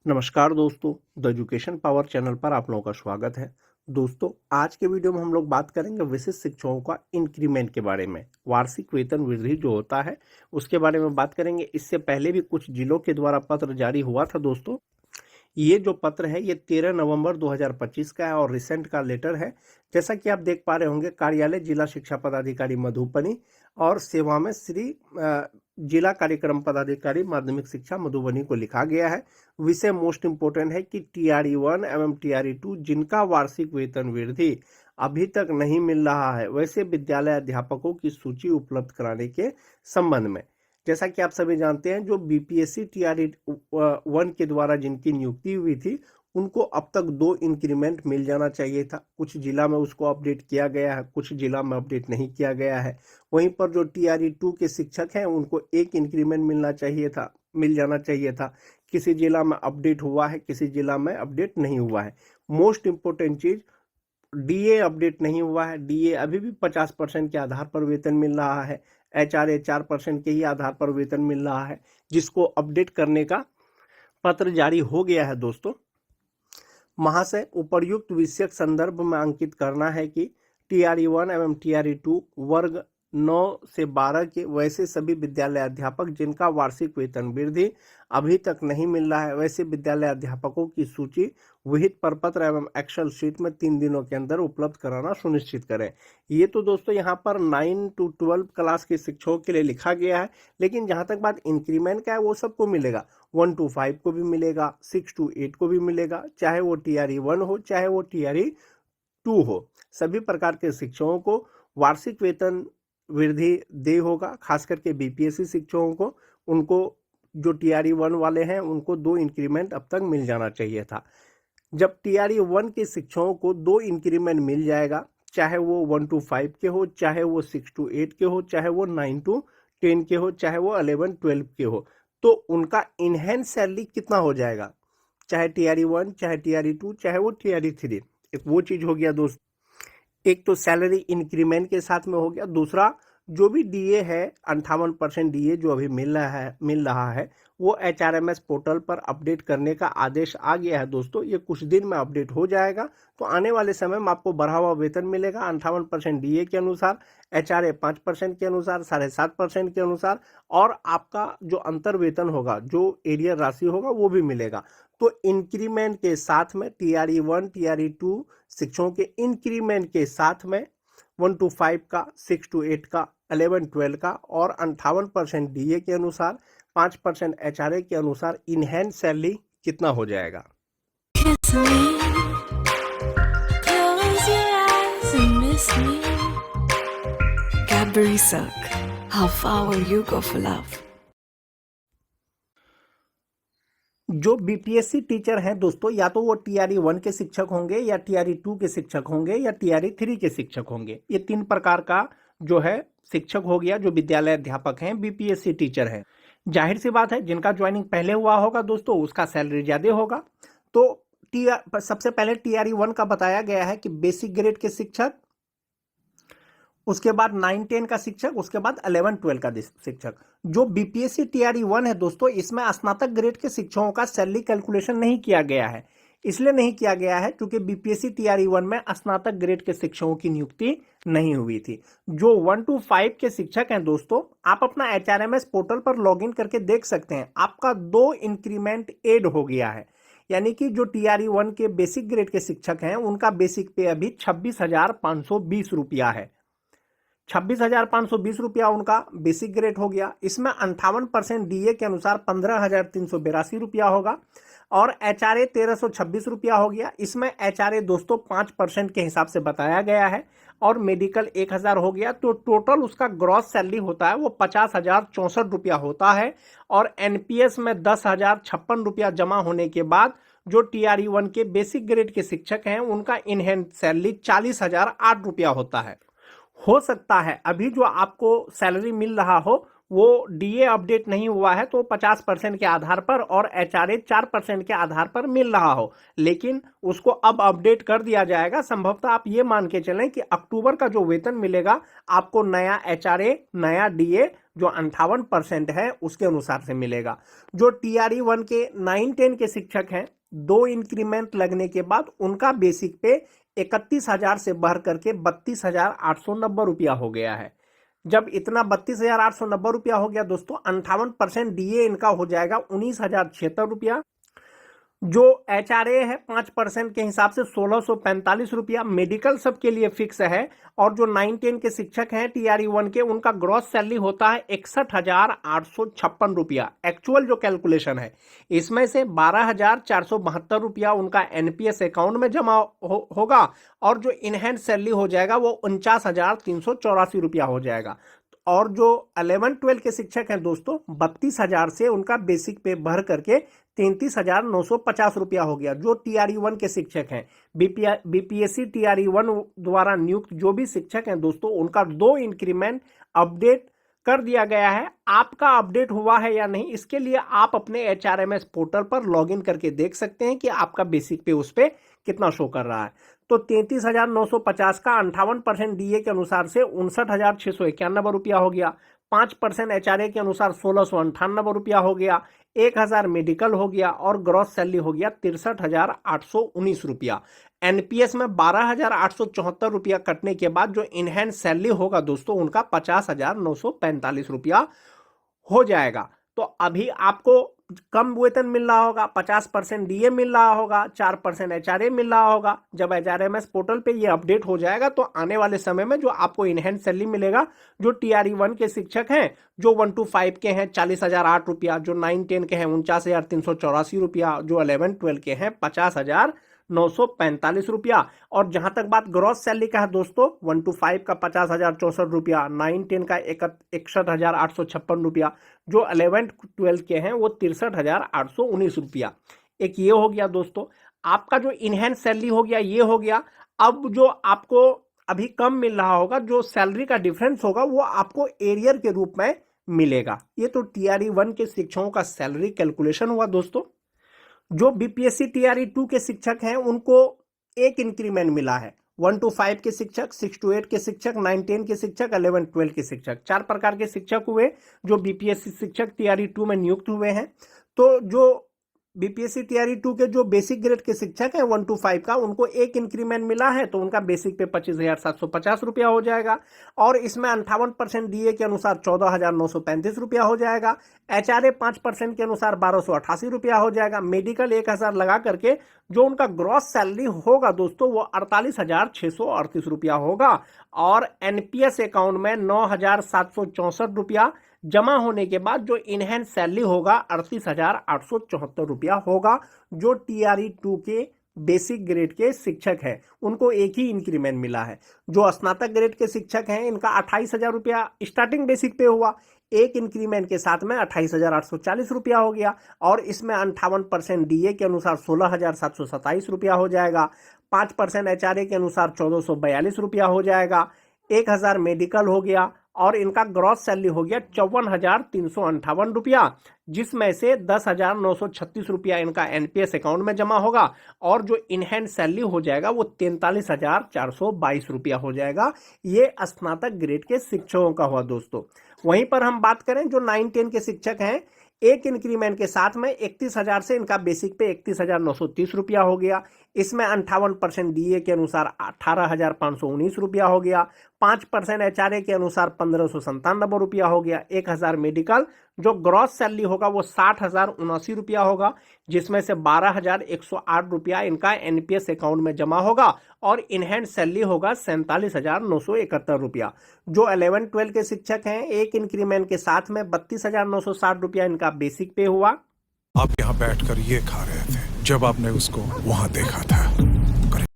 नमस्कार दोस्तों, the education power channel पर आप लोगों का स्वागत है। दोस्तों, आज के वीडियो में हम लोग बात करेंगे विशिष्ट शिक्षकों का इंक्रीमेंट के बारे में। वार्षिक वेतन वृद्धि जो होता है उसके बारे में बात करेंगे। इससे पहले भी कुछ जिलों के द्वारा पत्र जारी हुआ था दोस्तों। ये जो पत्र है ये 13 नवंबर 2025 का है और रिसेंट का लेटर है। जैसा कि आप देख पा रहे होंगे, कार्यालय जिला शिक्षा पदाधिकारी मधुबनी और सेवा में श्री जिला कार्यक्रम पदाधिकारी माध्यमिक शिक्षा मधुबनी को लिखा गया है। विषय मोस्ट इम्पोर्टेंट है कि TRE 1 एवं TRE 2 जिनका वार्षिक वेतन वृद्धि अभी तक नहीं मिल रहा है, वैसे विद्यालय अध्यापकों की सूची उपलब्ध कराने के संबंध में। जैसा कि आप सभी जानते हैं, जो BPSC TRE 1 के द्वारा जिनकी नियुक्ति हुई थी उनको अब तक 2 इंक्रीमेंट मिल जाना चाहिए था। कुछ जिला में उसको अपडेट किया गया है, कुछ जिला में अपडेट नहीं किया गया है। वहीं पर जो TRE 2 के शिक्षक हैं उनको 1 इंक्रीमेंट मिल जाना चाहिए था। किसी जिला में अपडेट हुआ है, किसी जिला में अपडेट नहीं हुआ है। मोस्ट इम्पोर्टेंट चीज, DA अपडेट नहीं हुआ है। DA अभी भी 50% के आधार पर वेतन मिल रहा है। HRA 4% के ही आधार पर वेतन मिल रहा है, जिसको अपडेट करने का पत्र जारी हो गया है दोस्तों। महाशय, उपर्युक्त विषयक संदर्भ में अंकित करना है कि TRE 1 एवं TRE 2 वर्ग 9 से 12 के वैसे सभी विद्यालय अध्यापक जिनका वार्षिक वेतन वृद्धि अभी तक नहीं मिल रहा है, वैसे विद्यालय अध्यापकों की सूची विहित प्रपत्र एवं एक्सेल शीट में 3 दिनों के अंदर उपलब्ध कराना सुनिश्चित करें। ये तो दोस्तों यहाँ पर 9 to 12 क्लास के शिक्षकों के लिए लिखा गया है, लेकिन जहाँ तक बात इंक्रीमेंट का है वो सबको मिलेगा। 1 to 5 को भी मिलेगा, 6 to 8 को भी मिलेगा, चाहे वो TRE 1 हो चाहे वो TRE 2 हो। सभी प्रकार के शिक्षकों को वार्षिक वेतन वृद्धि दे होगा। खास करके BPSC शिक्षकों को, उनको जो TRE 1 वाले हैं उनको 2 इंक्रीमेंट अब तक मिल जाना चाहिए था। जब TRE 1 के शिक्षकों को 2 इंक्रीमेंट मिल जाएगा, चाहे वो 1 to 5 के हो, चाहे वो 6 to 8 के हो, चाहे वो 9 to 10 के हो, चाहे वो 11 12 के हो, तो उनका इनहेंस सैलरी कितना हो जाएगा, चाहे TRE 1 चाहे TRE 2 चाहे वो TRE 3। एक वो चीज हो गया दोस्त। एक तो सैलरी इंक्रीमेंट के साथ में हो गया। दूसरा, जो भी DA है 58% DA जो अभी मिल रहा है वो HRMS पोर्टल पर अपडेट करने का आदेश आ गया है दोस्तों। ये कुछ दिन में अपडेट हो जाएगा, तो आने वाले समय में आपको बढ़ा हुआ वेतन मिलेगा 58% DA के अनुसार, HRA 5% के अनुसार, 7.5% के अनुसार, और आपका जो अंतर वेतन होगा, जो एरियर राशि होगा वो भी मिलेगा। तो इंक्रीमेंट के साथ में TRE 1 TRE 2 शिक्षकों के इंक्रीमेंट के साथ में 1 to 5 का, 6 to 8 का, 11 12 का और 58% DA के अनुसार, 5% HRA के अनुसार इनहैंड सैलरी कितना हो जाएगा। Kiss me, close your eyes and miss me. Cadbury Silk, how far will you go for love? जो BPSC टीचर हैं दोस्तों, या तो वो TRE 1 के शिक्षक होंगे या TRE 2 के शिक्षक होंगे या TRE 3 के शिक्षक होंगे। ये 3 प्रकार का जो है शिक्षक हो गया जो विद्यालय अध्यापक हैं, BPSC टीचर हैं। जाहिर सी बात है, जिनका ज्वाइनिंग पहले हुआ होगा दोस्तों उसका सैलरी ज्यादा होगा। तो सबसे पहले TRE 1 का बताया गया है कि बेसिक ग्रेड के शिक्षक, उसके बाद 9 10 का शिक्षक, उसके बाद 11 12 का शिक्षक। जो BPSC TRE 1 है दोस्तों, इसमें स्नातक ग्रेड के शिक्षकों का सैलरी कैलकुलेशन नहीं किया गया है। इसलिए नहीं किया गया है क्योंकि BPSC TRE 1 में स्नातक ग्रेड के शिक्षकों की नियुक्ति नहीं हुई थी। जो 1 to 5 के शिक्षक हैं दोस्तों, आप अपना HRMS पोर्टल पर लॉगिन करके देख सकते हैं, आपका 2 इंक्रीमेंट एड हो गया है। यानी कि जो TRE 1 के बेसिक ग्रेड के शिक्षक हैं उनका बेसिक पे अभी 26,520 रुपया है। 26,520 रुपया उनका बेसिक ग्रेड हो गया। इसमें 58% DA के अनुसार 15,382 रुपया होगा और HRA 1,326 रुपया हो गया। इसमें HRA दोस्तों 5% के हिसाब से बताया गया है और मेडिकल 1,000 हो गया। तो टोटल उसका ग्रॉस सैलरी होता है वो 50,064 रुपया होता है और NPS में 10,056 रुपया जमा होने के बाद जो TRE 1 के बेसिक ग्रेड के शिक्षक हैं उनका इनहैंड सैलरी 40,008 रुपया होता है। हो सकता है अभी जो आपको सैलरी मिल रहा हो वो डीए अपडेट नहीं हुआ है तो 50% के आधार पर और एचआरए 4% के आधार पर मिल रहा हो, लेकिन उसको अब अपडेट कर दिया जाएगा। संभवतः आप ये मान के चलें कि अक्टूबर का जो वेतन मिलेगा आपको नया एचआरए, नया डीए जो 58% है उसके अनुसार से मिलेगा। जो टीआरई 1 के 9-10 के शिक्षक हैं, 2 इंक्रीमेंट लगने के बाद उनका बेसिक पे 31,000 से बढ़ करके 32,890 रुपया हो गया है। जब इतना 32,890 रुपया हो गया दोस्तों, 58% डीए इनका हो जाएगा 19,076 रुपया। जो एचआरए है 5% के हिसाब से 1,645 रुपया। मेडिकल सबके लिए फिक्स है। और जो 9-10 के शिक्षक हैं टीआरई 1 के, उनका ग्रॉस सैलरी होता है 61,856 रुपया। एक्चुअल जो कैलकुलेशन है इसमें से 12,472 रुपया उनका एनपीएस अकाउंट में जमा होगा और जो इनहैंड सैलरी हो जाएगा वो 49,384 रुपया हो जाएगा। और जो 11-12 के शिक्षक हैं दोस्तों, 32,000 से उनका बेसिक पे बढ़ करके 33,950 रुपया हो गया। जो टीआरई 1 के शिक्षक हैं, बीपीएससी टीआरई 1 द्वारा नियुक्त जो भी शिक्षक हैं दोस्तों, उनका 2 इंक्रीमेंट अपडेट कर दिया गया है। आपका अपडेट हुआ है या नहीं, इसके लिए आप अपने एचआरएमएस पोर्टल पर लॉगिन करके देख सकते हैं कि आपका बेसिक पे उस पर कितना शो कर रहा है। तो 33,950 का 58% डीए के अनुसार से 59,691 रुपया हो गया। 5% एचआरए के अनुसार 1,698 रुपया हो गया। 1,000 मेडिकल हो गया और ग्रॉस सैलरी हो गया 63,819 रुपया। एनपीएस में 12,874 रुपया कटने के बाद जो इनहैंड सैलरी होगा दोस्तों, उनका 50,945 रुपया हो जाएगा। तो अभी आपको कम वेतन मिल रहा होगा, 50% डीए मिल रहा होगा, 4% एचआरए मिल रहा होगा। जब एचआरएमएस पोर्टल पे ये अपडेट हो जाएगा तो आने वाले समय में जो आपको इनहैंड सैलरी मिलेगा, जो टीआरई 1 के शिक्षक हैं, जो 1 to 5 के हैं 40,008 रुपया, जो 9-10 के हैं 49,384 रुपया, जो 11-12 के हैं 50,945 रुपया। और जहां तक बात ग्रॉस सैलरी का है दोस्तों, 1 to 5 का 50,064 रुपया, 9-10 का 61,856 रुपया, जो 11-12 के हैं वो 63,819 रुपया। एक ये हो गया दोस्तों, आपका जो इनहैंड सैलरी हो गया ये हो गया। अब जो आपको अभी कम मिल रहा होगा, जो सैलरी का डिफरेंस होगा वो आपको एरियर के रूप में मिलेगा। ये तो टीआरई 1 के शिक्षकों का सैलरी कैलकुलेशन हुआ दोस्तों। जो बीपीएससी टीआरई 2 के शिक्षक हैं उनको एक इंक्रीमेंट मिला है। 1 to 5 के शिक्षक, 6 to 8 के शिक्षक, 9-10 के शिक्षक, 11-12 के शिक्षक, 4 प्रकार के शिक्षक हुए जो बीपीएससी शिक्षक टीआरई 2 में नियुक्त हुए हैं। तो जो बीपीएससी टीआरई 2 के जो बेसिक ग्रेड के शिक्षक हैं 1 to 5 का, उनको एक इंक्रीमेंट मिला है तो उनका बेसिक पे 25,750 रुपया हो जाएगा। और इसमें 58% डीए के अनुसार 14,935 रुपया हो जाएगा। एचआरए 5% के अनुसार 1,288 रुपया हो जाएगा। मेडिकल 1,000 लगा करके जो उनका ग्रॉस सैलरी होगा दोस्तों वो 48,638 रुपया होगा। और एनपीएस अकाउंट में 9,764 रुपया जमा होने के बाद जो इनहैंड सैलरी होगा 38,874 रुपया होगा। जो टीआरई 2 के बेसिक ग्रेड के शिक्षक हैं उनको एक ही इंक्रीमेंट मिला है। जो स्नातक ग्रेड के शिक्षक हैं इनका 28,000 रुपया स्टार्टिंग बेसिक पे हुआ, एक इंक्रीमेंट के साथ में 28,840 रुपया हो गया। और इसमें 58% डीए के अनुसार 16,727 रुपया हो जाएगा। 5% एचआरए के अनुसार 1,442 रुपया हो जाएगा। 1,000 मेडिकल हो गया और इनका ग्रॉस सैलरी हो गया 54,358 रुपया, जिसमें से 10,936 रुपया इनका एनपीएस अकाउंट में जमा होगा। और जो इनहैंड सैलरी हो जाएगा वो 43,422 रुपया हो जाएगा। ये स्नातक ग्रेड के शिक्षकों का हुआ दोस्तों। वहीं पर हम बात करें जो 9-10 के शिक्षक हैं, एक इंक्रीमेंट के साथ में 31,000 से इनका बेसिक पे 31,930 रुपया हो गया। इसमें 58% डीए के अनुसार 18,519 रुपया हो गया। 5% एचआरए के अनुसार 1,597 रुपया हो गया। 1,000 मेडिकल, जो ग्रॉस सैलरी होगा वो 60,079 रुपया होगा, जिसमें से 12,108 रुपया इनका एनपीएस अकाउंट में जमा होगा। और इनहैंड सैलरी होगा 47,971 रुपया। जो 11-12 के शिक्षक हैं, एक इंक्रीमेंट के साथ में 32,960 रुपया इनका बेसिक पे हुआ। आप यहाँ बैठकर ये खा रहे थे जब आपने उसको वहां देखा था।